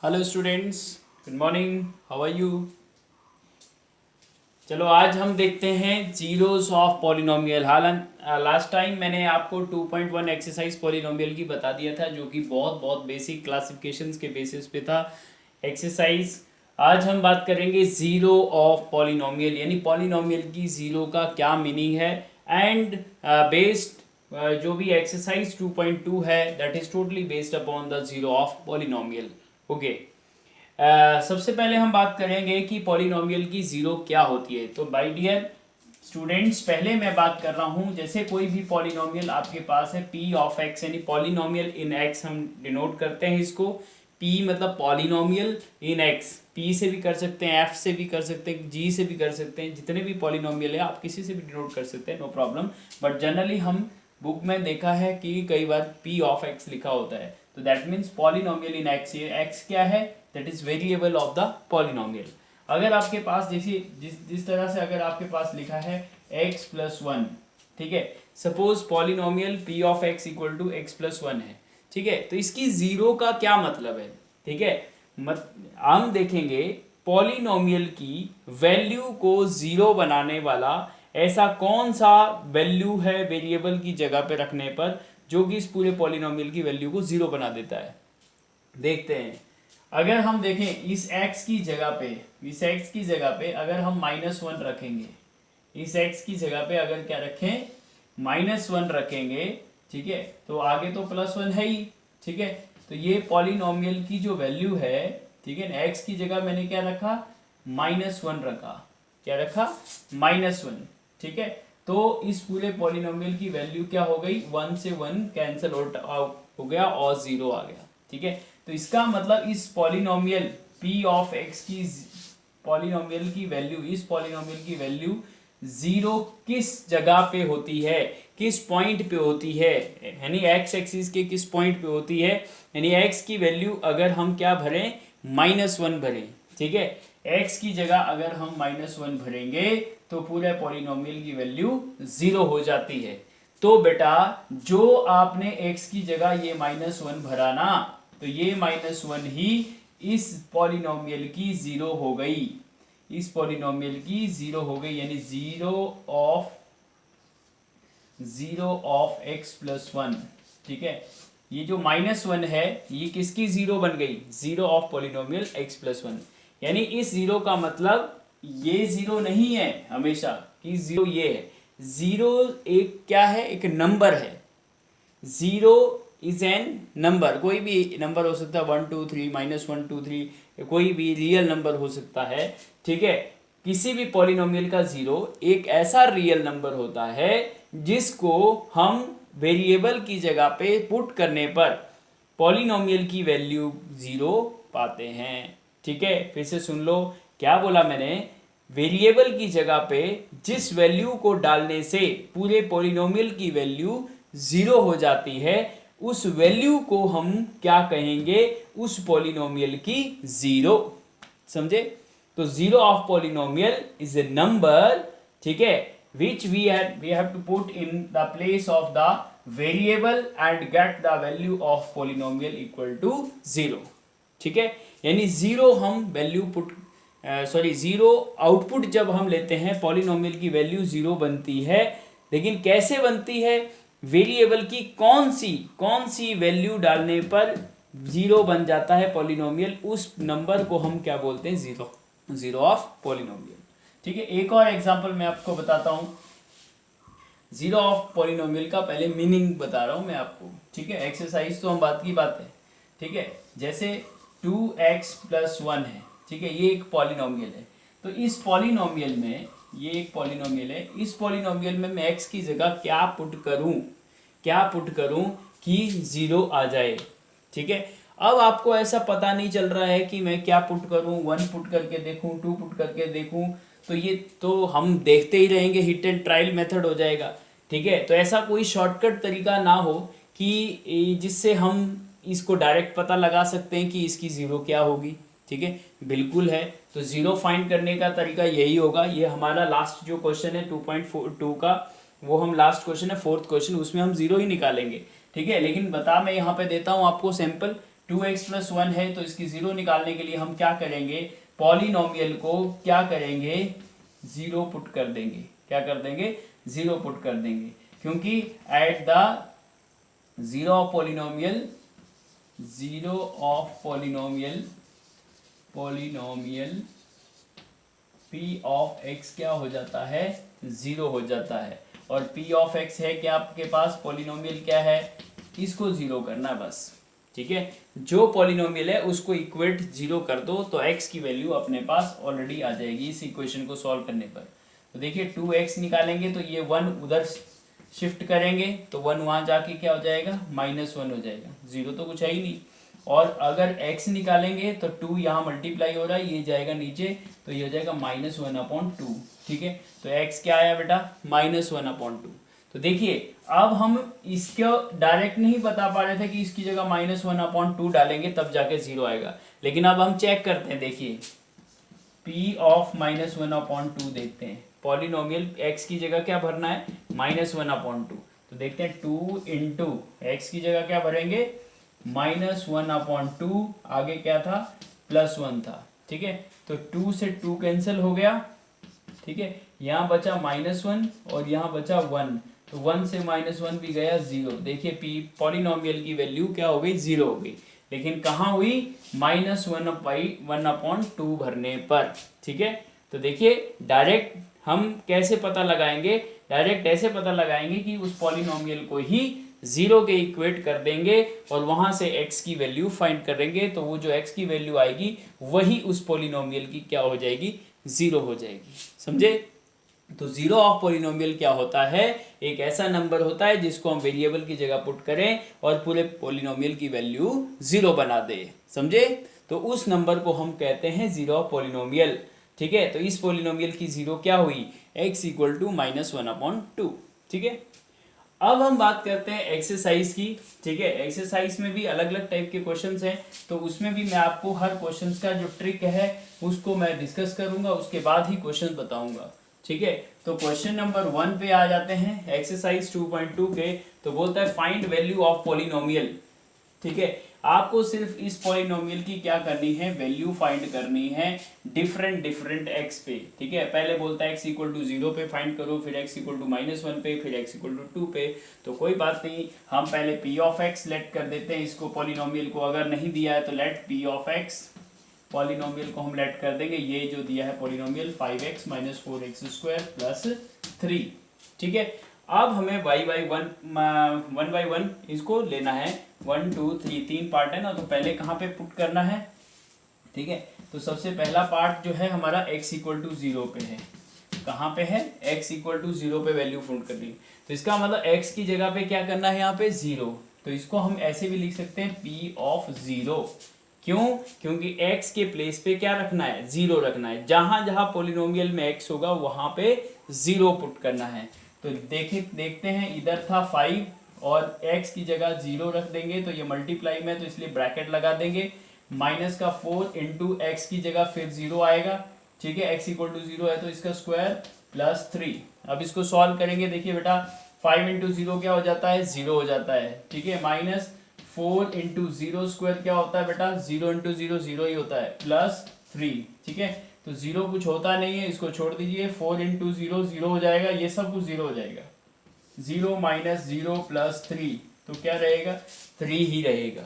Hello students, good morning, how are you. चलो आज हम देखते हैं जीरोस ऑफ पॉलिनोमियल। हालांकि लास्ट टाइम मैंने आपको 2.1 एक्सरसाइज पॉलिनोमियल की बता दिया था, जो कि बहुत बहुत बेसिक क्लासिफिकेशंस के बेसिस पे था एक्सरसाइज। आज हम बात करेंगे जीरो ऑफ पॉलिनोमियल, यानी पॉलिनोमियल की जीरो का क्या मीनिंग है। एंड बेस्ड जो भी एक्सरसाइज 2.2 है, that is totally based upon the zero of polynomial. Okay, सबसे पहले हम बात करेंगे कि पॉलिनोमियल की जीरो क्या होती है। तो बाय डियर स्टूडेंट्स, पहले मैं बात कर रहा हूँ, जैसे कोई भी पॉलिनोमियल आपके पास है पी ऑफ एक्स, यानी पॉलिनोमियल इन एक्स हम डिनोट करते हैं इसको। पी मतलब पॉलिनोमियल इन एक्स, पी से भी कर सकते हैं, एफ से भी कर सकते हैं, जी से भी कर सकते हैं, जितने भी पॉलिनोमियल है आप किसी से भी डिनोट कर सकते हैं, नो प्रॉब्लम। बट जनरली हम बुक में देखा है कि कई बार पी ऑफ एक्स लिखा होता है, तो that means polynomial in x. ये एक्स क्या है? That is variable of the polynomial. अगर आपके पास जैसे जिस तरह से अगर आपके पास लिखा है x प्लस वन, ठीक है, suppose polynomial p of x equal to x plus one है, ठीक है, तो इसकी जीरो का क्या मतलब है? ठीक है, हम देखेंगे पॉलिनोमियल की वैल्यू को जीरो बनाने वाला ऐसा कौन सा वैल्यू है वेरिएबल की जगह पे रखने पर, जो कि इस पूरे पॉलिनोमियल की वैल्यू को जीरो बना देता है। देखते हैं, अगर हम देखें इस x की जगह पे, इस x की जगह पे अगर हम माइनस वन रखेंगे, इस x की जगह पे अगर क्या रखें, माइनस वन रखेंगे, ठीक है, तो आगे तो प्लस वन है ही, ठीक है, तो ये पॉलिनोमियल की जो वैल्यू है, ठीक है ना, x की जगह मैंने क्या रखा, माइनस वन रखा, क्या रखा, माइनस वन, ठीक है, तो इस पूरे पॉलिनोमियल की वैल्यू क्या हो गई, वन से वन कैंसिल आउट हो गया और जीरो आ गया, ठीक है। तो इसका मतलब इस पॉलिनोमियल p ऑफ x की पॉलिनोमियल की वैल्यू, इस पॉलिनोमियल की वैल्यू जीरो किस जगह पे होती है, किस पॉइंट पे होती है, यानी x एक्सिस के किस पॉइंट पे होती है, यानी x की वैल्यू अगर हम क्या भरें, माइनस वन भरें, ठीक है, x की जगह अगर हम माइनस वन भरेंगे तो पूरे पॉलिनोमियल की वैल्यू जीरो हो जाती है। तो बेटा जो आपने x की जगह ये माइनस वन भरा ना, तो ये माइनस वन ही इस पॉलिनोमियल की जीरो हो गई, इस पॉलिनोमियल की जीरो हो गई, यानी zero of x plus one, ठीक है, ये जो माइनस वन है ये किसकी जीरो बन गई, zero of polynomial x plus one. यानी इस जीरो का मतलब ये जीरो नहीं है हमेशा कि जीरो ये है, जीरो एक क्या है, एक नंबर है। जीरो इज एन नंबर, कोई भी नंबर हो सकता है, one two three, minus one two three, कोई भी रियल नंबर हो सकता है, ठीक है। किसी भी पॉलिनोमियल का जीरो एक ऐसा रियल नंबर होता है जिसको हम वेरिएबल की जगह पे पुट करने पर पॉलिनोमियल की वैल्यू जीरो पाते हैं, ठीक है। फिर से सुन लो, क्या बोला मैंने, वेरिएबल की जगह पे जिस वैल्यू को डालने से पूरे पॉलिनोमियल की वैल्यू जीरो हो जाती है, उस वैल्यू को हम क्या कहेंगे, उस पॉलिनोमियल की जीरो, समझे। तो zero of polynomial is a number, ठीक है, which we have to put in the place of the variable and get the value of polynomial equal to zero, ठीक है। यानी जीरो हम value put, sorry zero output जब हम लेते हैं पॉलिनोमियल की वैल्यू जीरो बनती है, लेकिन कैसे बनती है, वेरिएबल की कौन सी वैल्यू डालने पर जीरो बन जाता है पॉलिनोमियल, उस नंबर को हम क्या बोलते हैं, जीरो, जीरो ऑफ पॉलिनोमियल, ठीक है। एक और एग्जांपल मैं आपको बताता हूं, जीरो ऑफ पॉलिनोमियल का पहले मीनिंग बता रहा हूं मैं आपको, ठीक है, एक्सरसाइज तो हम बात की बात है, ठीक है। जैसे 2x प्लस वन है, ठीक है, ये एक पॉलिनोमियल है, तो इस पॉलिनोमियल में, ये एक पॉलिनोमियल है, इस पॉलिनोमियल में मैं x की जगह क्या पुट करूं कि जीरो आ जाए, ठीक है। अब आपको ऐसा पता नहीं चल रहा है कि मैं क्या पुट करूं, वन पुट करके देखूं, टू पुट करके देखूं, तो ये तो हम देखते ही रहेंगे, हिट एंड ट्रायल मेथड हो जाएगा, ठीक है। तो ऐसा कोई शॉर्टकट तरीका ना हो कि जिससे हम इसको डायरेक्ट पता लगा सकते हैं कि इसकी ज़ीरो क्या होगी, ठीक है, बिल्कुल है। तो ज़ीरो फाइंड करने का तरीका यही होगा, ये हमारा लास्ट जो क्वेश्चन है 2.2 का, वो हम लास्ट क्वेश्चन है, फोर्थ क्वेश्चन, उसमें हम ज़ीरो ही निकालेंगे, ठीक है। लेकिन बता मैं यहाँ पे देता हूँ आपको सैंपल, 2x+1 है, तो इसकी जीरो निकालने के लिए हम क्या करेंगे, पॉलिनोमियल को क्या करेंगे, जीरो पुट कर देंगे। क्या कर देंगे, जीरो पुट कर देंगे, क्योंकि at the zero of polynomial, zero of polynomial p of x क्या हो जाता है, जीरो हो जाता है। और p ऑफ x है क्या आपके पास, पॉलिनोमियल क्या है, इसको जीरो करना बस। ठीक है, जो पॉलिनोमियल है उसको इक्वेट जीरो कर दो तो x की वैल्यू अपने पास ऑलरेडी आ जाएगी इस इक्वेशन को सॉल्व करने पर। तो देखिए 2x निकालेंगे तो ये 1 उधर शिफ्ट करेंगे तो 1 वहाँ जाके क्या हो जाएगा, -1 हो जाएगा, जीरो तो कुछ है ही नहीं। और अगर x निकालेंगे तो 2 यहाँ मल्टीप्लाई हो रहा है, ये जाएगा नीचे, तो ये हो जाएगा -1/2। ठीक है, तो x क्या आया बेटा, -1/2। तो देखिए अब हम इसको डायरेक्ट नहीं बता पा रहे थे कि इसकी जगह -1/2 डालेंगे तब जाके जीरो आएगा, लेकिन अब हम चेक करते हैं। देखिए p ऑफ -1/2 देखते हैं, पॉलिनोमियल x की जगह क्या भरना है, -1/2। तो देखते हैं 2 इंटू एक्स की जगह क्या भरेंगे, -1/2, आगे क्या था, +1 था। ठीक है, तो 2 से 2 कैंसिल हो गया। ठीक है, यहाँ बचा -1 और यहाँ बचा 1, तो 1 से -1 भी गया, जीरो। देखिए p पॉलिनोमियल की वैल्यू क्या हो गई, जीरो हो गई, लेकिन कहाँ हुई, -1/2 भरने पर। ठीक है, तो देखिए डायरेक्ट हम कैसे पता लगाएंगे, डायरेक्ट ऐसे पता लगाएंगे कि उस पॉलिनोमियल को ही जीरो के इक्वेट कर देंगे और वहां से x की वैल्यू फाइंड करेंगे, तो वो जो x की वैल्यू आएगी वही उस पॉलिनोमियल की क्या हो जाएगी, जीरो हो जाएगी। समझे? तो जीरो ऑफ पॉलिनोमियल क्या होता है, एक ऐसा नंबर होता है जिसको हम वेरिएबल की जगह पुट करें और पूरे पॉलिनोमियल की वैल्यू जीरो बना दे। समझे? तो उस नंबर को हम कहते हैं जीरो ऑफ पॉलिनोमियल। ठीक है, तो इस पॉलिनोमियल की जीरो क्या हुई, x इक्वल टू -1/2। ठीक है, अब हम बात करते हैं एक्सरसाइज की। ठीक है, एक्सरसाइज में भी अलग अलग टाइप के क्वेश्चंस हैं, तो उसमें भी मैं आपको हर क्वेश्चंस का जो ट्रिक है उसको मैं डिस्कस करूंगा, उसके बाद ही क्वेश्चन बताऊंगा। ठीक है, तो क्वेश्चन नंबर 1 पे आ जाते हैं, एक्सरसाइज 2.2 के। तो बोलता है फाइंड वैल्यू ऑफ पॉलिनोमियल। ठीक है, आपको सिर्फ इस पॉलिनोमियल की क्या करनी है, वैल्यू फाइंड करनी है डिफरेंट एक्स पे। ठीक है, पहले बोलता है x इक्वल टू 0 पे फाइंड करो, फिर x इक्वल टू -1 पे, फिर x इक्वल टू 2 पे। तो कोई बात नहीं, हम पहले p ऑफ x लेट कर देते हैं इसको, पॉलिनोमियल को अगर नहीं दिया है तो let p of x, polynomial को हम लेट कर देंगे, ये जो दिया है पॉलिनोमियल 5x - 4x² + 3। ठीक है, अब हमें वन बाई वन इसको लेना है, 1 2 3 तीन पार्ट है ना, तो पहले कहाँ पे पुट करना है। ठीक है, तो सबसे पहला पार्ट जो है हमारा x इक्वल टू 0 पे है, कहाँ पे है, x इक्वल टू 0 पे वैल्यू पुट करनी। तो इसका मतलब x की जगह पे क्या करना है, यहाँ पे 0। तो इसको हम ऐसे भी लिख सकते हैं p ऑफ 0। क्यों, क्योंकि x के प्लेस पे क्या रखना है, 0 रखना है, जहां जहां पॉलिनोमियल में x होगा वहां पे 0 पुट करना है। तो देखते हैं, इधर था 5 और x की जगह 0 रख देंगे, तो ये मल्टीप्लाई में, तो इसलिए ब्रैकेट लगा देंगे, माइनस का 4 इंटू एक्स की जगह फिर 0 आएगा। ठीक है, x इक्वल टू 0 है तो इसका स्क्वायर +3। अब इसको सॉल्व करेंगे, देखिए बेटा 5 इंटू 0 क्या हो जाता है, 0 हो जाता है। ठीक है, -4 इंटू 0 स्क्वायर क्या होता है बेटा, 0 इंटू 0 0 ही होता है, +3। ठीक है, तो 0 कुछ होता नहीं है, इसको छोड़ दीजिए, 4 इंटू 0 0 हो जाएगा, ये सब कुछ 0 हो जाएगा, 0 - 0 + 3, तो क्या रहेगा, 3 ही रहेगा।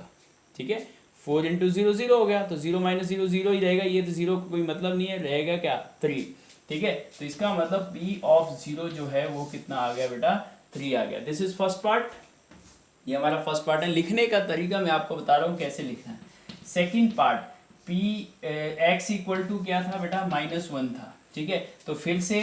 ठीक है, 4 इंटू 0 0 हो गया, तो 0 - 0 0 ही रहेगा, ये तो 0 का कोई मतलब नहीं है, रहेगा क्या, 3। ठीक है, तो इसका मतलब p ऑफ 0 जो है वो कितना आ गया बेटा, 3 आ गया। दिस इज फर्स्ट पार्ट, ये हमारा फर्स्ट पार्ट है। लिखने का तरीका मैं आपको बता रहा हूँ कैसे लिखना है। Second part, p x equal to क्या था बेटा, -1 था। ठीक है, तो फिर से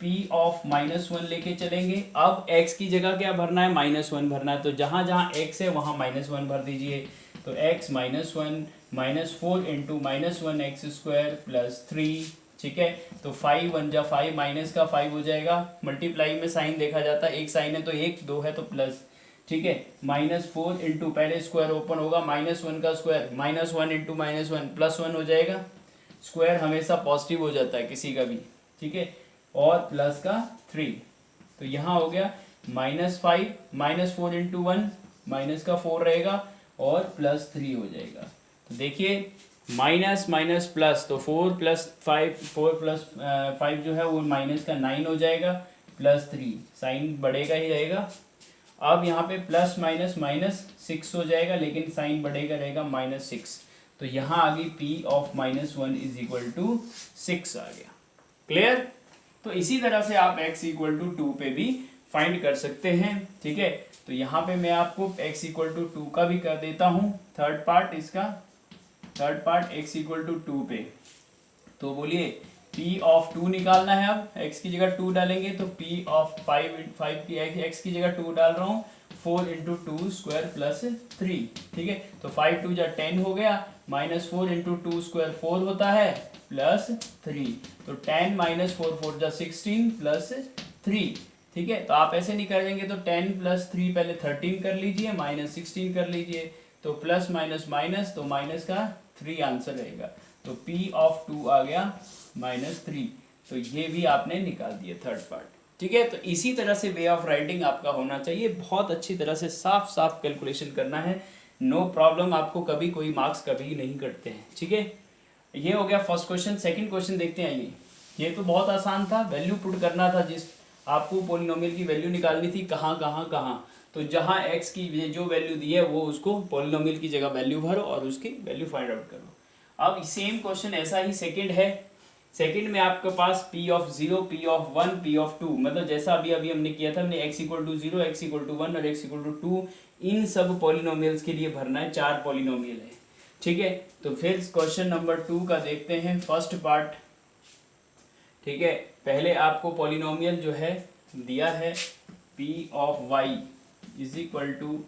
p ऑफ -1 लेके चलेंगे। अब x की जगह क्या भरना है, -1 भरना है, तो जहाँ जहाँ x है वहाँ -1 भर दीजिए। तो x -1 -4 इंटू -1x² + 3। ठीक है, तो 5 1 जा 5, माइनस का 5 हो जाएगा, मल्टीप्लाई में साइन देखा जाता है, एक साइन है तो एक, दो है तो प्लस। ठीक है, -4 इंटू, पहले स्क्वायर ओपन होगा, -1 का स्क्वायर, -1 इंटू -1 +1 हो जाएगा, स्क्वायर हमेशा पॉजिटिव हो जाता है किसी का भी। ठीक है, और प्लस का 3, तो यहाँ हो गया -5 -4 इंटू 1, माइनस का 4 रहेगा, और प्लस 3 हो जाएगा। तो देखिए माइनस माइनस प्लस, तो 4 प्लस 5, 4 प्लस 5 जो है वो माइनस का 9 हो जाएगा, प्लस 3 साइन बढ़ेगा ही रहेगा। अब यहाँ पे प्लस माइनस माइनस 6 हो जाएगा, लेकिन साइन बढ़ेगा रहेगा -6। तो यहाँ आ गई P of -1 is equal to 6 आ गया। क्लियर? तो इसी तरह से आप x इक्वल टू 2 पे भी फाइंड कर सकते हैं। ठीक है, तो यहाँ पे मैं आपको x इक्वल टू 2 का भी कर देता हूँ, थर्ड पार्ट इसका, third part x equal to 2 पे। तो बोलिए P ऑफ 2 निकालना है। अब x की जगह 2 डालेंगे तो P ऑफ 5 की x की जगह 2 डाल रहा हूँ, 4 इंटू 2 स्क्वायर प्लस 3। ठीक है, तो 5 2 जा 10 हो गया, -4 इंटू 2 स्क्वायर 4 होता है, प्लस 3। तो 10 माइनस 4 4 जा 16 प्लस 3। ठीक है, तो आप ऐसे नहीं करेंगे तो 10 प्लस 3 पहले 13 कर लीजिए, -16 कर लीजिए, तो प्लस माइनस माइनस, तो माइनस का 3 आंसर रहेगा। तो P ऑफ 2 आ गया -3। तो ये भी आपने निकाल दिया थर्ड पार्ट। ठीक है, तो इसी तरह से वे ऑफ राइटिंग आपका होना चाहिए, बहुत अच्छी तरह से साफ साफ कैलकुलेशन करना है, नो प्रॉब्लम, आपको कभी कोई मार्क्स कभी नहीं कटते हैं। ठीक है, ये हो गया फर्स्ट क्वेश्चन। सेकंड क्वेश्चन देखते हैं। ये तो बहुत आसान था, वैल्यू पुट करना था, जिस आपको पॉलिनोमियल की वैल्यू निकालनी थी, कहाँ कहाँ कहाँ, तो जहाँ x की जो वैल्यू दी है वो उसको पॉलिनोमियल की जगह वैल्यू भरो और उसकी वैल्यू फाइंड आउट करो। अब सेम क्वेश्चन ऐसा ही सेकंड है। सेकंड में आपके पास P of 0, P of 1, P of 2, मतलब जैसा अभी अभी हमने किया था, हमने x equal to 0, x equal to 1 और x इक्वल टू 2 इन सब पॉलिनोमियल्स के लिए भरना है, 4 पॉलिनोमियल है। ठीक है, तो फिर क्वेश्चन नंबर 2 का देखते हैं, फर्स्ट पार्ट। ठीक है, पहले आपको पॉलिनोमियल जो है दिया है P of y is equal to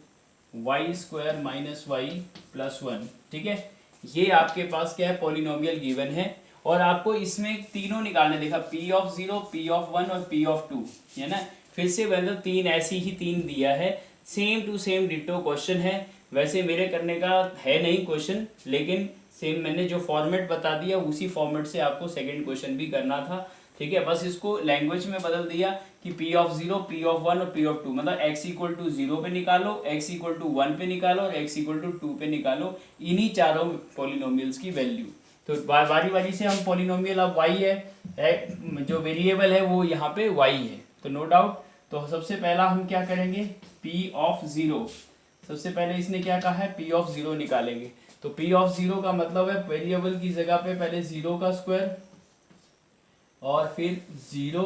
y square minus y plus 1। ठीक है, ये आपके पास क्या है, पॉलिनोमियल गिवन है, और आपको इसमें तीनों निकालने, देखा P ऑफ 0, P ऑफ 1 और P ऑफ 2 है ना। फिर से मतलब तीन ऐसी ही तीन दिया है, same to same ditto question है। वैसे मेरे करने का है नहीं क्वेश्चन, लेकिन सेम मैंने जो फॉर्मेट बता दिया उसी फॉर्मेट से आपको सेकंड क्वेश्चन भी करना था। ठीक है, बस इसको लैंग्वेज में बदल दिया कि P ऑफ 0, P ऑफ 1 और P ऑफ 2, मतलब x इक्वल टू 0 पे निकालो, x इक्वल टू 1 पे निकालो और x इक्वल टू 2 पे निकालो, इन्हीं चारों पॉलिनोमियल्स की वैल्यू। तो बारी बारी से हम पॉलिनोमियल, अब y है जो वेरिएबल है वो यहाँ पे y है, तो नो डाउट। तो सबसे पहला हम क्या करेंगे, P ऑफ 0, सबसे पहले इसने क्या कहा है, P ऑफ 0 निकालेंगे। तो P ऑफ 0 का मतलब है वेरिएबल की जगह पे पहले 0 का स्क्वायर और फिर 0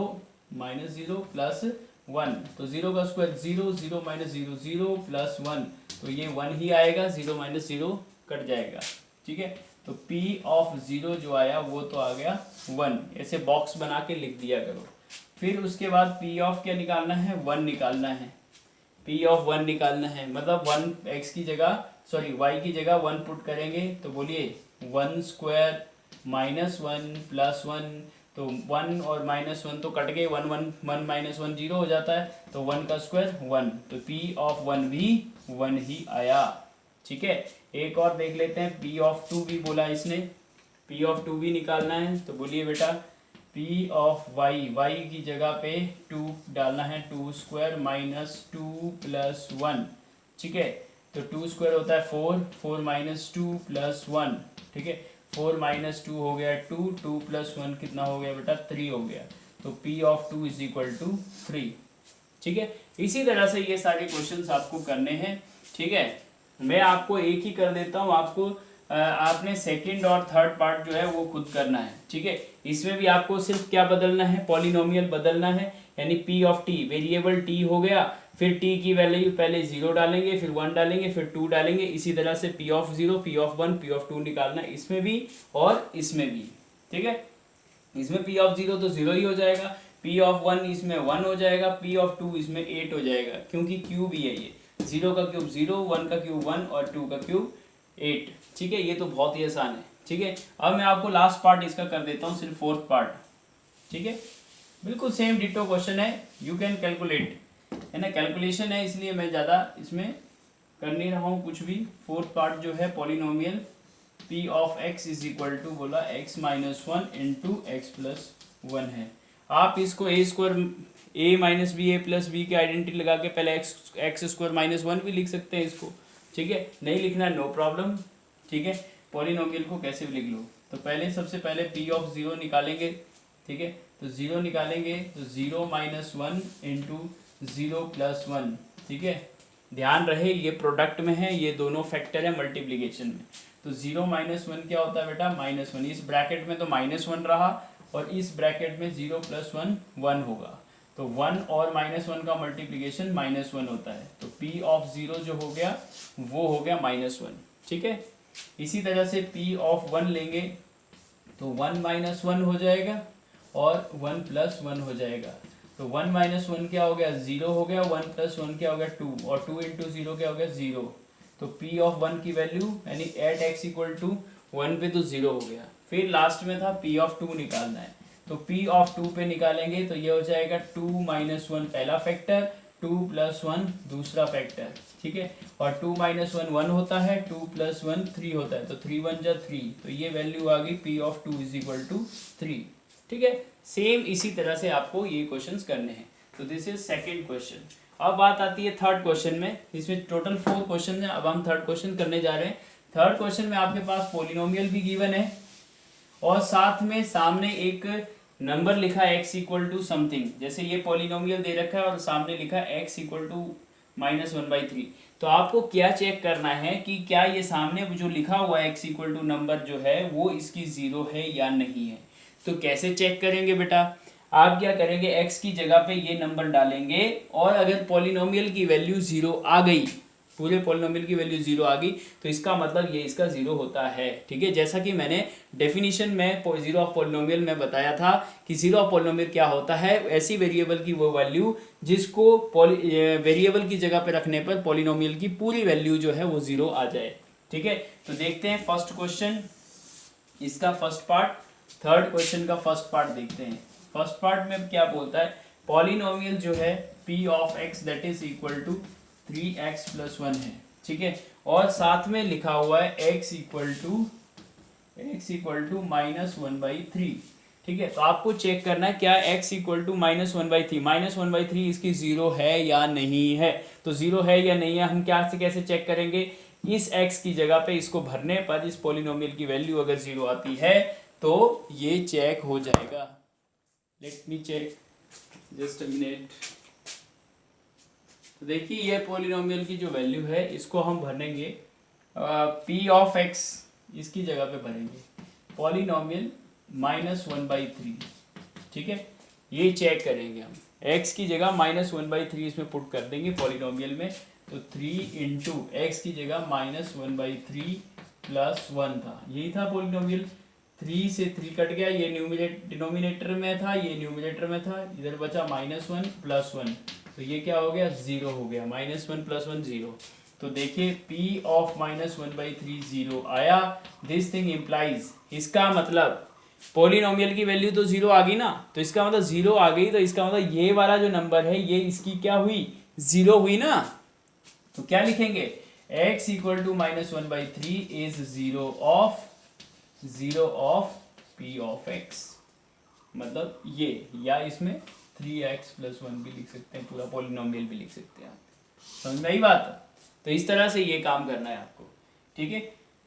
माइनस 0 प्लस 1, तो 0 का स्क्वायर 0, 0 माइनस 0 0 प्लस 1, तो ये 1 ही आएगा, 0 माइनस 0 कट जाएगा। ठीक है, तो P ऑफ 0 जो आया वो तो आ गया 1, ऐसे बॉक्स बना के लिख दिया करो। फिर उसके बाद P ऑफ क्या निकालना है, 1 निकालना है, P ऑफ 1 निकालना है, मतलब 1 x की जगह सॉरी y की जगह 1 पुट करेंगे, तो बोलिए 1 स्क्वायर माइनस 1 प्लस 1, तो 1 और -1 तो कट गए, 1 1 1 -1 0 हो जाता है, तो 1 का स्क्वायर 1, तो P ऑफ 1 भी 1 ही आया। ठीक है, एक और देख लेते हैं, P ऑफ 2 भी बोला इसने, P ऑफ 2 भी निकालना है, तो बोलिए बेटा P ऑफ y की जगह पे 2 डालना है, 2 स्क्वायर माइनस 2 प्लस 1। ठीक है, तो 2 स्क्वायर होता है 4, 4 माइनस 2 प्लस 1। ठीक है, 4 माइनस 2 हो गया 2, 2 प्लस 1 कितना हो गया बेटा, 3 हो गया, तो P of 2 is equal to 3। ठीक है, इसी तरह से ये सारे क्वेश्चंस आपको करने हैं। ठीक है, मैं आपको एक ही कर देता हूँ, आपको आपने सेकंड और थर्ड पार्ट जो है वो खुद करना है। ठीक है, इसमें भी आपको सिर्फ क्या बदलना है, पॉलिनोमियल बदलना है, यानी P of t, variable t हो गया, फिर t की वैल्यू पहले 0 डालेंगे, फिर 1 डालेंगे, फिर 2 डालेंगे, इसी तरह से P of 0, P of 1, P of 2 निकालना है, इसमें भी और इसमें भी। ठीक है, इसमें P ऑफ 0 तो 0 ही हो जाएगा, P ऑफ 1 इसमें 1 हो जाएगा, P ऑफ 2 इसमें 8 हो जाएगा, क्योंकि क्यूब ही है ये, 0 का क्यूब 0, 1 का क्यूब 1 और 2 का क्यूब 8। ठीक है, ये तो बहुत ही आसान है। ठीक है, अब मैं आपको लास्ट पार्ट इसका कर देता हूँ, सिर्फ फोर्थ पार्ट। ठीक है, बिल्कुल सेम डिटो क्वेश्चन है, यू कैन कैलकुलेट, है ना, कैलकुलेशन है, इसलिए मैं ज़्यादा इसमें कर नहीं रहा हूँ कुछ भी। फोर्थ पार्ट जो है polynomial P of x is equal to बोला x minus 1 into x plus 1 है। आप इसको a square a minus b a plus b की आइडेंटिटी लगा के पहले एक्स स्क्वायर माइनस 1 भी लिख सकते हैं इसको। ठीक है, नहीं लिखना नो प्रॉब्लम। ठीक है, पॉलिनोमियल को कैसे भी लिख लो। तो पहले सबसे पहले पी ऑफ ज़ीरो निकालेंगे। ठीक है, तो ज़ीरो निकालेंगे तो zero minus one into zero plus one. ठीक है, ध्यान रहे ये प्रोडक्ट में है, ये दोनों फैक्टर है मल्टीप्लिकेशन में। तो ज़ीरो माइनस वन क्या होता है बेटा, माइनस वन। इस ब्रैकेट में तो माइनस वन रहा और इस ब्रैकेट में ज़ीरो प्लस वन वन होगा। तो वन और माइनस वन का मल्टीप्लिकेशन माइनस वन होता है। तो पी ऑफ ज़ीरो जो हो गया वो हो गया माइनस वन। ठीक है, इसी तरह से पी ऑफ वन लेंगे तो वन माइनस वन हो जाएगा और वन प्लस वन हो जाएगा। तो वन माइनस वन क्या हो गया, ज़ीरो हो गया। वन प्लस वन क्या हो गया, टू। और टू इंटू ज़ीरो क्या हो गया, ज़ीरो। तो पी ऑफ वन की वैल्यू यानी at x equal to one पे तो ज़ीरो हो गया। फिर लास्ट में था पी ऑफ टू निकालना है। तो पी ऑफ टू पे निकालेंगे तो ये हो जाएगा टू माइनस वन पहला फैक्टर, टू प्लस वन दूसरा फैक्टर। ठीक है, और टू माइनस वन वन होता है, टू प्लस वन थ्री होता है। तो थ्री वन जा थ्री, तो ये वैल्यू आ गई p of two is equal to three. ठीक है, सेम इसी तरह से आपको ये क्वेश्चंस करने हैं। तो दिस इज सेकंड क्वेश्चन। अब बात आती है थर्ड क्वेश्चन में। इसमें टोटल 4 क्वेश्चन है। अब हम थर्ड क्वेश्चन करने जा रहे हैं। थर्ड क्वेश्चन में आपके पास पॉलिनोमियल भी गिवन है और साथ में सामने एक नंबर लिखा है x इक्वल टू समथिंग। जैसे ये पॉलिनोमियल दे रखा है और सामने लिखा है x equal to minus one by three. तो आपको क्या चेक करना है कि क्या ये सामने जो लिखा हुआ है x इक्वल टू नंबर जो है वो इसकी ज़ीरो है या नहीं है। तो कैसे चेक करेंगे बेटा, आप क्या करेंगे, x की जगह पे ये नंबर डालेंगे और अगर पॉलिनोमियल की वैल्यू ज़ीरो आ गई, पूरे पॉलिनोमियल की वैल्यू ज़ीरो आ गई, तो इसका मतलब ये इसका ज़ीरो होता है। ठीक है, जैसा कि मैंने डेफिनेशन में ज़ीरो ऑफ पॉलिनोमियल में बताया था कि ज़ीरो ऑफ पॉलिनोमियल क्या होता है, ऐसी वेरिएबल की वो वैल्यू जिसको वेरिएबल की जगह पे रखने पर पॉलिनोमियल की पूरी वैल्यू जो है वो ज़ीरो आ जाए। ठीक है, तो देखते हैं फर्स्ट क्वेश्चन, इसका फर्स्ट पार्ट, थर्ड क्वेश्चन का फर्स्ट पार्ट देखते हैं। फर्स्ट पार्ट में क्या बोलता है, पॉलिनोमियल जो है p of x that is equal to 3x plus one है। ठीक है, और साथ में लिखा हुआ है x equal to minus one by three. ठीक है, तो आपको चेक करना है क्या x equal to minus one by three, minus one by three इसकी ज़ीरो है या नहीं है। तो ज़ीरो है या नहीं है हम क्या से कैसे चेक करेंगे, इस x की जगह पे इसको भरने पर इस पॉलिनोमियल की वैल्यू अगर ज़ीरो आती है तो ये चेक हो जाएगा। Let me check just a minute. तो देखिए ये पॉलिनोमियल की जो वैल्यू है इसको हम भरेंगे p ऑफ x, इसकी जगह पे भरेंगे polynomial minus one by three. ठीक है, ये चेक करेंगे हम, x की जगह माइनस वन बाई थ्री इसमें पुट कर देंगे पॉलिनोमियल में। तो थ्री इंटू एक्स की जगह minus one by three plus one था, यही था पॉलिनोमियल। थ्री से थ्री कट गया, ये डिनोमिनेटर में था, ये न्यूमिनेटर में था, इधर बचा माइनस वन प्लस वन। तो ये क्या हो गया, ज़ीरो हो गया। Minus one plus one zero. तो देखिए p of minus one by three zero आया। दिस थिंग इम्प्लाइज, इसका मतलब पॉलिनोमियल की वैल्यू तो ज़ीरो आ गई ना, तो इसका मतलब ज़ीरो आ गई, तो इसका मतलब ये वाला जो नंबर है ये इसकी क्या हुई, ज़ीरो हुई ना। तो क्या लिखेंगे, x equal to minus one by three is zero of p of x। मतलब ये, या इसमें 3x प्लस वन भी लिख सकते हैं, पूरा पॉलिनोमियल भी लिख सकते हैं। समझ में आई बात। तो इस तरह से ये काम करना है आपको। ठीक है,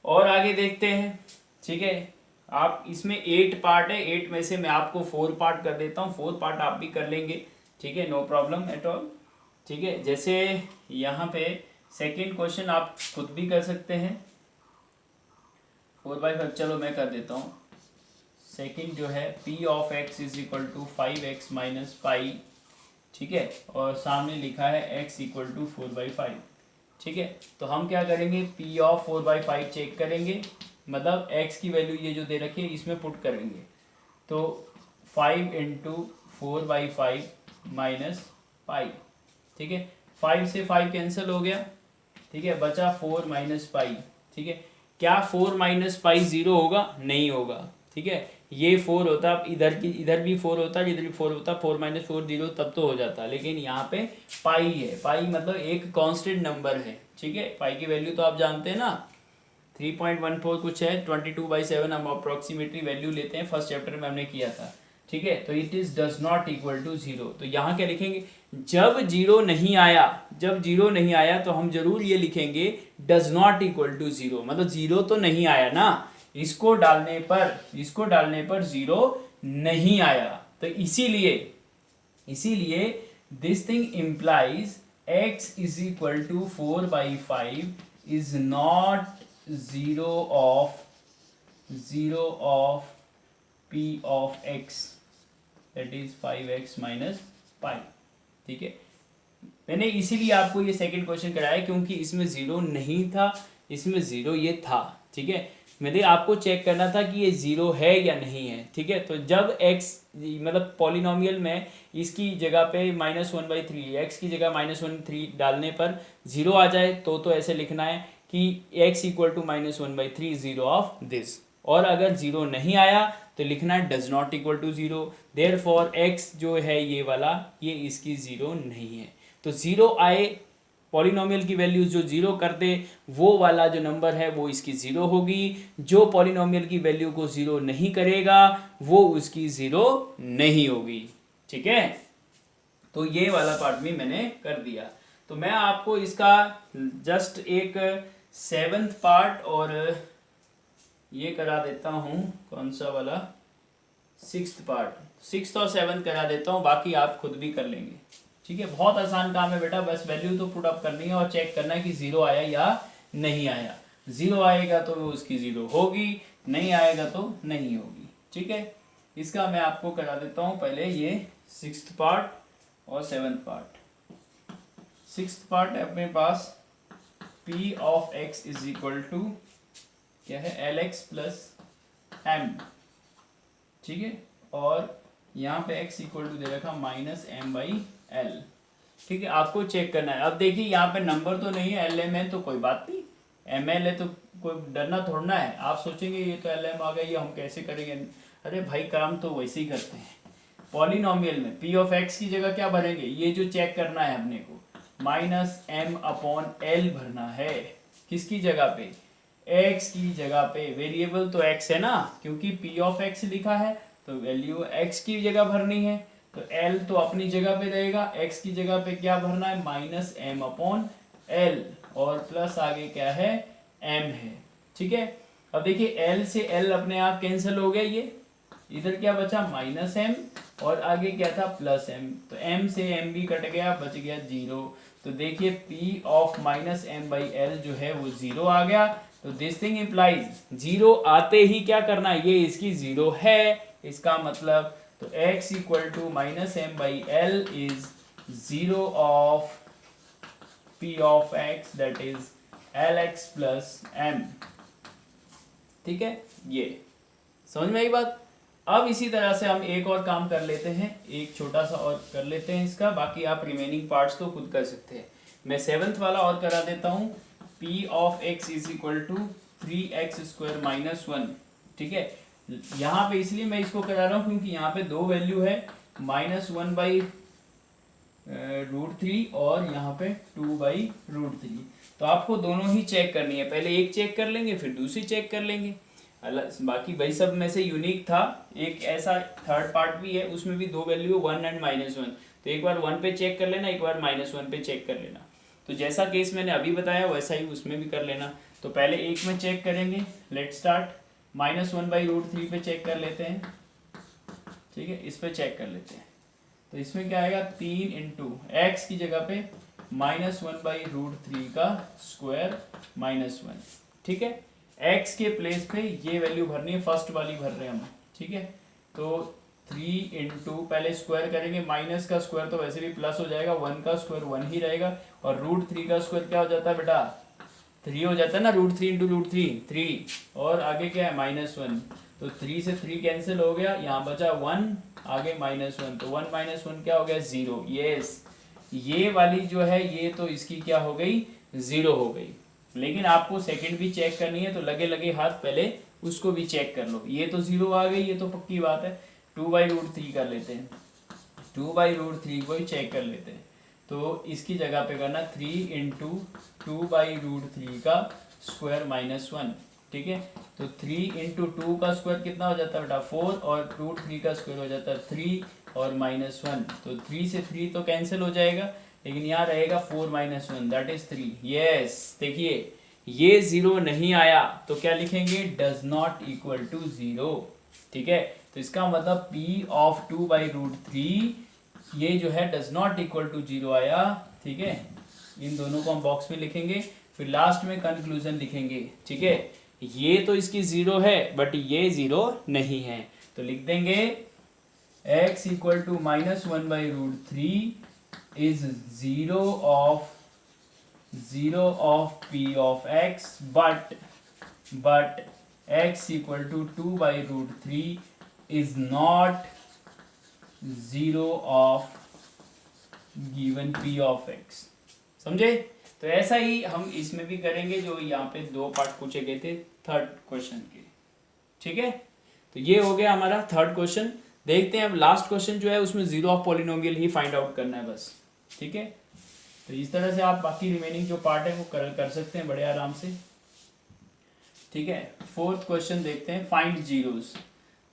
और आगे देखते हैं। ठीक है, आप इसमें 8 पार्ट है, 8 में से मैं आपको 4 पार्ट कर देता हूँ, 4 पार्ट आप भी कर लेंगे। ठीक है, नो प्रॉब्लम एट ऑल। ठीक है, जैसे यहाँ पे सेकंड क्वेश्चन आप खुद भी कर सकते हैं 4/5। चलो मैं कर देता हूँ। सेकंड जो है p of x is equal to 5x minus pi. ठीक है, और सामने लिखा है x इक्वल टू 4/5। ठीक है, तो हम क्या करेंगे, p ऑफ 4/5 चेक करेंगे, मतलब x की वैल्यू ये जो दे रखी है इसमें पुट करेंगे। तो 5 इंटू 4/5 माइनस पाई। ठीक है, 5 से 5 कैंसिल हो गया। ठीक है, बचा 4 माइनस पाई। ठीक है, क्या 4 माइनस पाई ज़ीरो होगा, नहीं होगा। ठीक है, ये 4 होता, इधर भी 4 होता, इधर भी 4 होता, 4 माइनस 4 जीरो तब तो हो जाता, लेकिन यहाँ पे पाई है। पाई मतलब एक कांस्टेंट नंबर है। ठीक है, पाई की वैल्यू तो आप जानते हैं ना, 3.14 कुछ है, 22/7 हम अप्रॉक्सीमेटली वैल्यू लेते हैं, फर्स्ट चैप्टर में हमने किया था। ठीक है, तो it is does not equal to zero. तो यहाँ क्या लिखेंगे, जब जीरो नहीं आया, जब जीरो नहीं आया तो हम जरूर ये लिखेंगे does not equal to zero, मतलब जीरो तो नहीं आया ना, इसको डालने पर जीरो नहीं आया। तो इसीलिए this thing implies x is equal to 4/5 is not zero of p of x, that is 5x minus pi. ठीक है, मैंने इसीलिए आपको ये सेकंड क्वेश्चन कराया क्योंकि इसमें जीरो नहीं था, इसमें जीरो ये था। ठीक है, मेरे आपको चेक करना था कि ये जीरो है या नहीं है। ठीक है, तो जब x मतलब पॉलिनोमियल में इसकी जगह पे -1/3, x की जगह -1/3 डालने पर जीरो आ जाए तो ऐसे लिखना है कि x equal to -1/3 zero of this, और अगर जीरो नहीं आया तो लिखना है does not equal to zero, therefore x जो है ये वाला, ये इसकी जीरो नहीं है। तो जीरो आए, पॉलिनोमियल की वैल्यूज जो जीरो कर दे वो वाला जो नंबर है वो इसकी जीरो होगी, जो पॉलिनोमियल की वैल्यू को जीरो नहीं करेगा वो उसकी जीरो नहीं होगी। ठीक है, तो ये वाला पार्ट भी मैंने कर दिया। तो मैं आपको इसका जस्ट एक 7th पार्ट और ये करा देता हूँ, कौन सा वाला, 6th पार्ट, 6th और 7th करा देता हूँ, बाकी आप खुद भी कर लेंगे। ठीक है, बहुत आसान काम है बेटा, बस वैल्यू तो पुट अप करनी है और चेक करना है कि जीरो आया या नहीं आया। जीरो आएगा तो उसकी जीरो होगी, नहीं आएगा तो नहीं होगी। ठीक है, इसका मैं आपको करा देता हूँ पहले ये 6th पार्ट और 7th पार्ट। 6th पार्ट है अपने पास p of x is equal to क्या है, lx प्लस m। ठीक है, और यहाँ पे x इक्वल टू दे रखा -m/l। ठीक है, आपको चेक करना है। अब देखिए यहाँ पे नंबर तो नहीं है, lm है तो कोई बात नहीं, ml है तो कोई डरना थोड़ना है। आप सोचेंगे ये तो lm आ गया, ये हम कैसे करेंगे, अरे भाई काम तो वैसे ही करते हैं। पॉलिनोमियल में p ऑफ x की जगह क्या भरेंगे, ये जो चेक करना है अपने को -m/l भरना है। किसकी जगह पे, x की जगह पे, वेरिएबल तो x है ना, क्योंकि p ऑफ x लिखा है तो वैल्यू x की जगह भरनी है। तो l तो अपनी जगह पे रहेगा, x की जगह पे क्या भरना है -m/l, और प्लस आगे क्या है m है। ठीक है, अब देखिए l से l अपने आप कैंसिल हो गया, ये इधर क्या बचा -m और आगे क्या था +m, तो m से m भी कट गया, बच गया 0। तो देखिए p ऑफ -m/l जो है वो 0 आ गया। तो दिस थिंग इम्प्लाइज, 0 आते ही क्या करना है, ये इसकी 0 है, इसका मतलब तो x equal to -m/l is 0 of p of x that is lx plus m। ठीक है, ये समझ में आई बात। अब इसी तरह से हम एक और काम कर लेते हैं, एक छोटा सा और कर लेते हैं इसका, बाकी आप रिमेनिंग पार्ट्स तो खुद कर सकते हैं। मैं 7th वाला और करा देता हूँ, p of x is equal to 3x² minus 1। ठीक है, यहाँ पे इसलिए मैं इसको करा रहा हूँ क्योंकि यहाँ पे दो वैल्यू है, -1/√3 और यहाँ पे 2/√3। तो आपको दोनों ही चेक करनी है, पहले एक चेक कर लेंगे फिर दूसरी चेक कर लेंगे। बाकी भाई सब में से यूनिक था, एक ऐसा थर्ड पार्ट भी है उसमें भी दो वैल्यू 1 एंड -1, तो एक बार 1 पे चेक कर लेना, एक बार -1 पे चेक कर लेना। तो जैसा केस मैंने अभी बताया वैसा ही उसमें भी कर लेना। तो पहले एक में चेक करेंगे, लेट स्टार्ट, -1/√3 पे चेक कर लेते हैं। ठीक है, इस पे चेक कर लेते हैं, तो इसमें क्या आएगा 3 इंटू एक्स की जगह पे -1/√3 का स्क्वायर -1। ठीक है, x के प्लेस पे ये वैल्यू भरनी है, फर्स्ट वाली भर रहे हैं हम। ठीक है, तो 3 इंटू पहले स्क्वायर करेंगे, माइनस का स्क्वायर तो वैसे भी प्लस हो जाएगा, 1 का स्क्वायर 1 ही रहेगा, और √3 का स्क्वायर क्या हो जाता है बेटा 3 हो जाता है ना, √3 इंटू √3 3, और आगे क्या है -1, तो 3 से 3 कैंसिल हो गया, यहाँ बचा 1, आगे -1, तो 1 - 1 क्या हो गया 0। यस, ये वाली जो है ये तो इसकी क्या हो गई 0 हो गई। लेकिन आपको सेकंड भी चेक करनी है तो लगे लगे हाथ पहले उसको भी चेक कर लो। ये तो 0 आ गई, ये तो पक्की बात है। 2/√3 कर लेते हैं, 2/√3 को ही चेक कर लेते हैं। तो इसकी जगह पे करना 3 इंटू 2/√3 का स्क्वायर -1। ठीक है, तो 3 × 2 का स्क्वायर कितना हो जाता है बेटा 4, और रूट 3 का स्क्वायर हो जाता है 3 और -1, तो 3 से 3 तो कैंसिल हो जाएगा, लेकिन यहाँ रहेगा 4 - 1 दैट इज 3। यस, देखिए ये 0 नहीं आया तो क्या लिखेंगे, डज नॉट इक्वल टू 0। ठीक है, तो इसका मतलब P(2/√3) ये जो है डज नॉट इक्वल टू 0 आया। ठीक है, इन दोनों को हम बॉक्स में लिखेंगे, फिर लास्ट में कंक्लूजन लिखेंगे। ठीक है, ये तो इसकी 0 है बट ये 0 नहीं है, तो लिख देंगे x equal to -1/√3 is 0 of P of x, but x equal to 2/√3 is not 0 of given P of x। समझे? तो ऐसा ही हम इसमें भी करेंगे, जो यहाँ पे 2 पार्ट पूछे गए थे थर्ड क्वेश्चन के। ठीक है, तो ये हो गया हमारा थर्ड क्वेश्चन। देखते हैं अब लास्ट क्वेश्चन जो है उसमें 0 of polynomial he find out करना है बस। ठीक है, तो इस तरह से आप बाकी रिमेनिंग जो पार्ट है वो कर सकते हैं बड़े आराम से। ठीक है, फोर्थ क्वेश्चन देखते हैं, फाइंड जीरोस।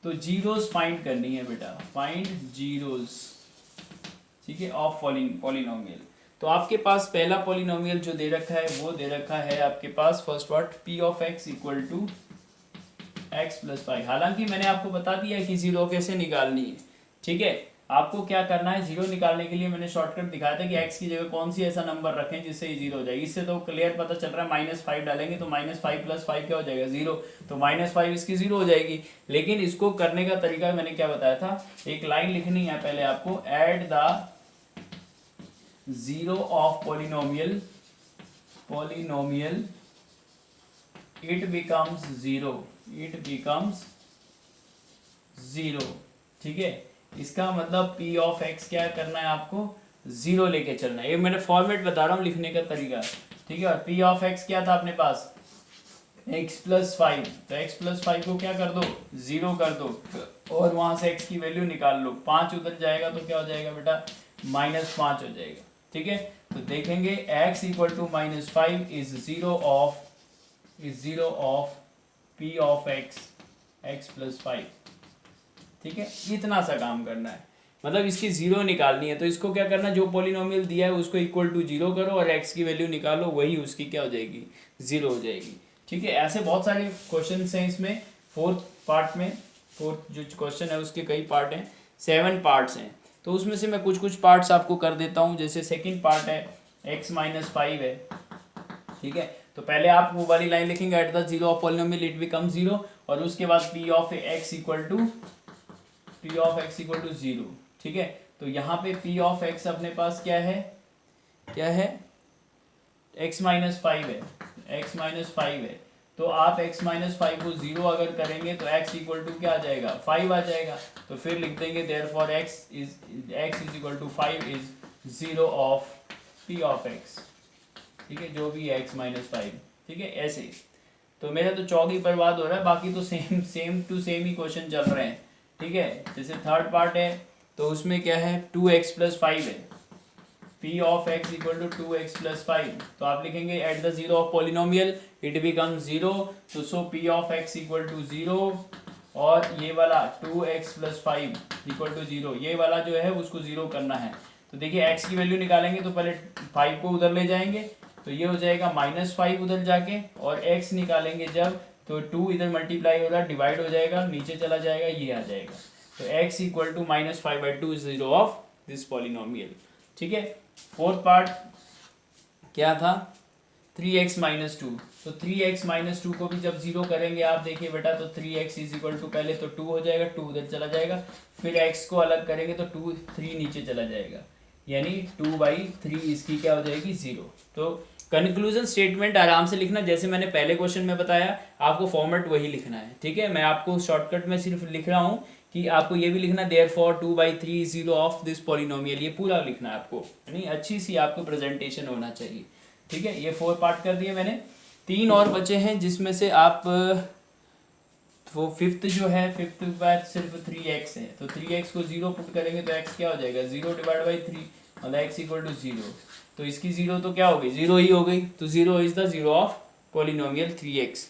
तो जीरोस फाइंड करनी है बेटा, फाइंड जीरोस। ठीक है, ऑफ पॉलिनोमियल। तो आपके पास पहला पॉलिनोमियल जो दे रखा है वो दे रखा है आपके पास first part P of x equal to x + 5। हालांकि मैंने आपको बता दिया है कि 0 कैसे निकालनी है। ठीक है, आपको क्या करना है, 0 निकालने के लिए मैंने शॉर्टकट दिखाया था कि x की जगह कौन सी ऐसा नंबर रखें जिससे ये 0 हो जाए। इससे तो क्लियर पता चल रहा है, -5 डालेंगे तो -5 + 5 क्या हो जाएगा 0, तो -5 इसकी 0 हो जाएगी। लेकिन इसको करने का तरीका मैंने क्या बताया था, एक लाइन लिखनी है पहले आपको, add the 0 of polynomial it becomes 0। ठीक है, इसका मतलब P of x क्या करना है आपको, 0 लेके चलना है। ये मैंने फॉर्मेट बता रहा हूँ लिखने का तरीका। ठीक है, और P of x क्या था अपने पास, x + 5, तो x + 5 को क्या कर दो, 0 कर दो, और वहां से x की वैल्यू निकाल लो। 5 उधर जाएगा तो क्या हो जाएगा बेटा, -5 हो जाएगा। ठीक है, तो देखेंगे x equal to -5 is 0 of P of x + 5। ठीक है, इतना सा काम करना है, मतलब इसकी 0 निकालनी है। तो इसको क्या करना, जो पॉलिनोमियल दिया है उसको इक्वल टू 0 करो और x की वैल्यू निकालो, वही उसकी क्या हो जाएगी, 0 हो जाएगी। ठीक है, ऐसे बहुत सारे क्वेश्चन हैं इसमें। फोर्थ पार्ट में, फोर्थ जो क्वेश्चन है उसके कई पार्ट हैं, 7 पार्ट्स हैं, तो उसमें से मैं कुछ पार्ट्स आपको कर देता हूँ। जैसे सेकंड पार्ट है x - 5 है। ठीक है, तो पहले आप वो वाली लाइन लिखेंगे, at the 0 of polynomial it become 0, और उसके बाद P of x equal to 0। ठीक है, तो यहाँ पे P of x अपने पास क्या है, x - 5 है, तो आप x - 5 को 0 अगर करेंगे तो x इक्वल टू क्या आ जाएगा, 5 आ जाएगा। तो फिर लिख देंगे therefore x is equal to 5 is 0 of P of x। ठीक है, जो भी है x - 5। ठीक है, ऐसे ही। तो मेरा तो चौक ही बर्बाद हो रहा है, बाकी तो सेम टू सेम ही क्वेश्चन चल रहे हैं। ठीक है, जैसे थर्ड पार्ट है तो उसमें क्या है, 2x + 5 है, P of x equal to 2x + 5, तो आप लिखेंगे at the 0 of polynomial it become 0, तो so P of x equal to 0, और ये वाला 2x + 5 इक्वल टू 0, ये वाला जो है उसको 0 करना है। तो देखिए x की वैल्यू निकालेंगे तो पहले 5 को उधर ले जाएंगे, तो ये हो जाएगा -5 उधर जाके, और x निकालेंगे जब, तो 2 इधर मल्टीप्लाई होगा, डिवाइड हो जाएगा, नीचे चला जाएगा, ये आ जाएगा। तो x equal to -5/2 is 0 of this polynomial. ठीक है, फोर्थ पार्ट क्या था, 3x - 2, तो 3x - 2 को भी जब 0 करेंगे आप देखिए बेटा, तो 3x इज इक्वल टू, पहले तो 2 हो जाएगा, 2 उधर चला जाएगा, फिर x को अलग करेंगे तो 3 नीचे चला जाएगा, यानी 2/3 इसकी क्या हो जाएगी, 0। तो कंक्लूजन स्टेटमेंट आराम से लिखना, जैसे मैंने पहले क्वेश्चन में बताया, आपको फॉर्मेट वही लिखना है। ठीक है, मैं आपको शॉर्टकट में सिर्फ लिख रहा हूँ कि आपको ये भी लिखना therefore 2/3 is 0 of this polynomial, ये पूरा लिखना है आपको, यानी अच्छी सी आपको प्रेजेंटेशन होना चाहिए। ठीक है, ये 4 पार्ट कर दिए मैंने, 3 और बचे हैं जिसमें से आप वो फिफ्थ जो है, फिफ्थ के बाद सिर्फ 3x है, तो 3x को 0 पुट करेंगे तो x क्या हो जाएगा, 0/3, मतलब x इक्वल टू 0, तो इसकी 0 तो क्या हो गई, 0 ही हो गई, तो 0 is the 0 of polynomial 3x।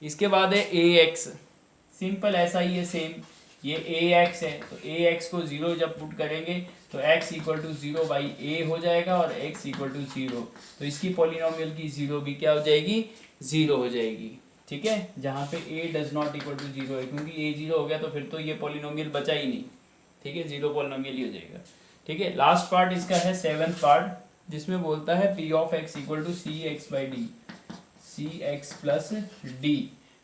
इसके बाद है ए एक्स, सिंपल ऐसा ही है सेम, ये ए एक्स है तो ए एक्स को जीरो जब पुट करेंगे तो x equal to zero by a हो जाएगा और एक्स इक्वल टू जीरो, तो इसकी पॉलिनोमियल की जीरो भी क्या हो जाएगी, जीरो हो जाएगी। ठीक है, जहाँ पे a does not equal to zero है, क्योंकि ए जीरो हो गया तो फिर तो ये पॉलिनोमियल बचा ही नहीं। ठीक है, जीरो पॉलिनोमियल ही हो जाएगा। ठीक है, लास्ट पार्ट इसका है सेवन्थ पार्ट, जिसमें बोलता है P of x equal to c x by d, c x plus d,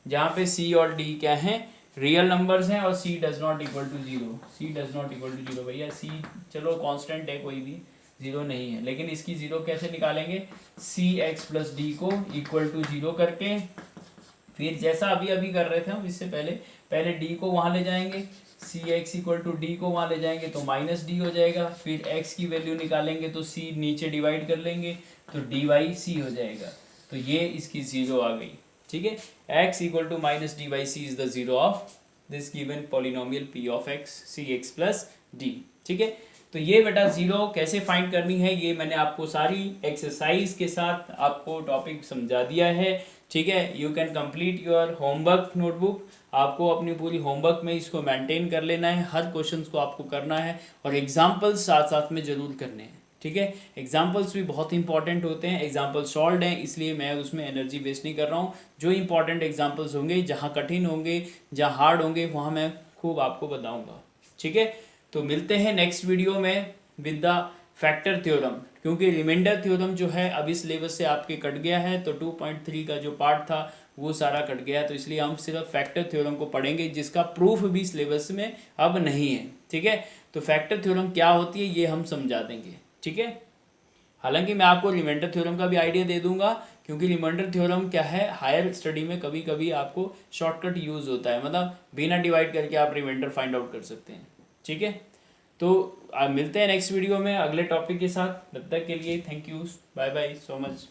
जहाँ पे सी और डी क्या है, रियल नंबर्स हैं और c does not equal to zero, c does not equal to zero. भैया सी चलो कांस्टेंट है, कोई भी जीरो नहीं है, लेकिन इसकी जीरो कैसे निकालेंगे, सी एक्स प्लस डी को इक्वल टू जीरो करके, फिर जैसा अभी अभी कर रहे थे हम इससे पहले, पहले डी को वहाँ ले जाएंगे, सी एक्स इक्वल टू डी को वहाँ ले जाएंगे तो माइनस डी हो जाएगा, फिर एक्स की वैल्यू निकालेंगे तो सी नीचे डिवाइड कर लेंगे तो डी बाई सी हो जाएगा, तो ये इसकी जीरो आ गई। ठीक है, x equal to minus d by c is the zero of this given polynomial p of x c x plus d. ठीक है, तो ये बेटा जीरो कैसे फाइंड करनी है ये मैंने आपको सारी एक्सरसाइज के साथ आपको टॉपिक समझा दिया है। ठीक है, you can complete your homework notebook, आपको अपनी पूरी होमवर्क में इसको मेंटेन कर लेना है, हर क्वेश्चंस को आपको करना है और एग्जाम्पल्स साथ साथ में ज़रूर करने हैं। ठीक है, एग्जाम्पल्स भी बहुत इंपॉर्टेंट होते हैं, एग्जाम्पल सॉल्व हैं इसलिए मैं उसमें एनर्जी वेस्ट नहीं कर रहा हूँ। जो इंपॉर्टेंट एग्जाम्पल्स होंगे, जहाँ कठिन होंगे, जहाँ हार्ड होंगे, वहाँ मैं खूब आपको बताऊँगा। ठीक है, तो मिलते हैं नेक्स्ट वीडियो में विद द फैक्टर थ्योरम, क्योंकि रिमाइंडर थ्योरम जो है अभी सिलेबस से आपके कट गया है, तो 2.3 का जो पार्ट था वो सारा कट गया, तो इसलिए हम सिर्फ फैक्टर थ्योरम को पढ़ेंगे, जिसका प्रूफ भी सिलेबस में अब नहीं है। ठीक है, तो फैक्टर थ्योरम क्या होती है ये हम समझा देंगे। ठीक है, हालांकि मैं आपको रिमाइंडर थ्योरम का भी आइडिया दे दूंगा, क्योंकि रिमाइंडर थ्योरम क्या है, हायर स्टडी में कभी कभी आपको शॉर्टकट यूज होता है, मतलब बिना डिवाइड करके आप रिमाइंडर फाइंड आउट कर सकते हैं। ठीक है, तो मिलते हैं नेक्स्ट वीडियो में अगले टॉपिक के साथ, तब तक के लिए thank you, bye bye so much.